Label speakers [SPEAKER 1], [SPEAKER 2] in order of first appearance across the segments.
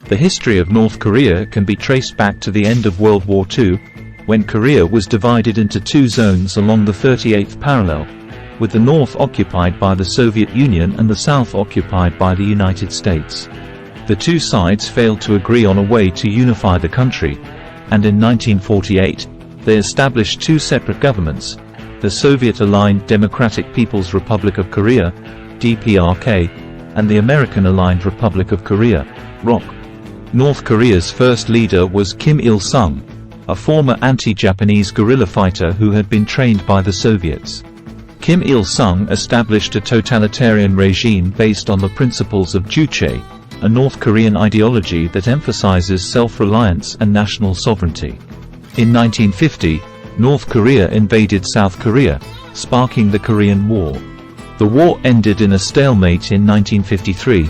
[SPEAKER 1] The history of North Korea can be traced back to the end of World War II, when Korea was divided into two zones along the 38th parallel, with the north occupied by the Soviet Union and the south occupied by the United States. The two sides failed to agree on a way to unify the country, and in 1948, they established two separate governments, the Soviet-aligned Democratic People's Republic of Korea, DPRK, and the American-aligned Republic of Korea, ROK. North Korea's first leader was Kim Il-sung, a former anti-Japanese guerrilla fighter who had been trained by the Soviets. Kim Il-sung established a totalitarian regime based on the principles of Juche, a North Korean ideology that emphasizes self-reliance and national sovereignty. In 1950, North Korea invaded South Korea, sparking the Korean War. The war ended in a stalemate in 1953,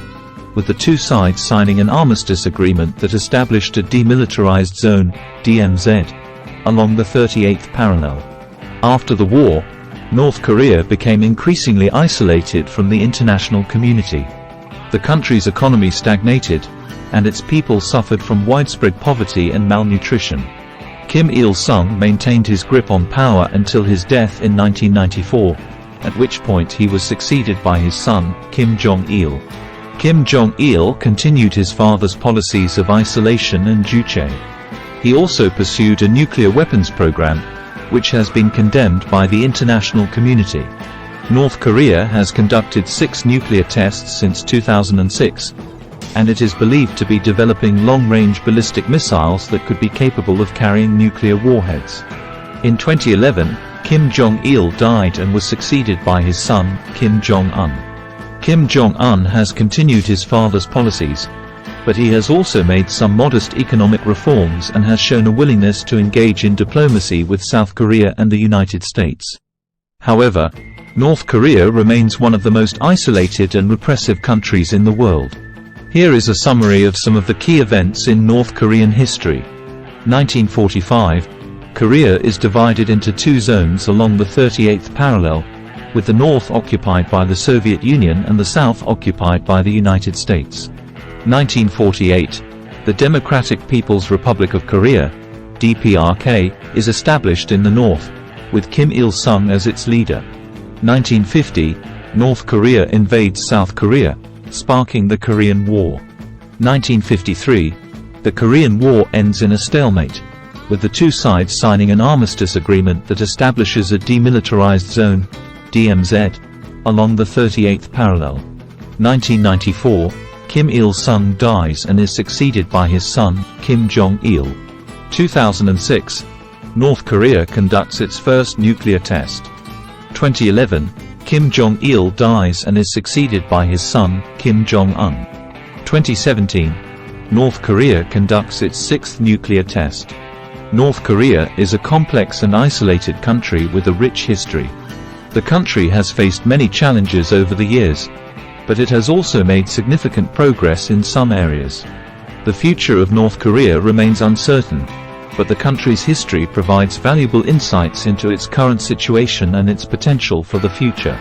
[SPEAKER 1] with the two sides signing an armistice agreement that established a demilitarized zone, DMZ, along the 38th parallel. After the war, North Korea became increasingly isolated from the international community. The country's economy stagnated, and its people suffered from widespread poverty and malnutrition. Kim Il-sung maintained his grip on power until his death in 1994, at which point he was succeeded by his son, Kim Jong-il. Kim Jong-il continued his father's policies of isolation and Juche. He also pursued a nuclear weapons program, which has been condemned by the international community. North Korea has conducted 6 nuclear tests since 2006, and it is believed to be developing long-range ballistic missiles that could be capable of carrying nuclear warheads. In 2011, Kim Jong-il died and was succeeded by his son, Kim Jong-un. Kim Jong-un has continued his father's policies, but he has also made some modest economic reforms and has shown a willingness to engage in diplomacy with South Korea and the United States. However, North Korea remains one of the most isolated and repressive countries in the world. Here is a summary of some of the key events in North Korean history. 1945, Korea is divided into two zones along the 38th parallel, with the north occupied by the Soviet Union and the south occupied by the United States. 1948, the Democratic People's Republic of Korea, DPRK, is established in the north, with Kim Il-sung as its leader. 1950, North Korea invades South Korea, sparking the Korean War. 1953, the Korean War ends in a stalemate, with the two sides signing an armistice agreement that establishes a demilitarized zone, DMZ, along the 38th parallel. 1994, Kim Il-sung dies and is succeeded by his son, Kim Jong-il. 2006, North Korea conducts its first nuclear test. 2011, Kim Jong-il dies and is succeeded by his son, Kim Jong-un. 2017, North Korea conducts its 6th nuclear test. North Korea is a complex and isolated country with a rich history. The country has faced many challenges over the years, but it has also made significant progress in some areas. The future of North Korea remains uncertain, but the country's history provides valuable insights into its current situation and its potential for the future.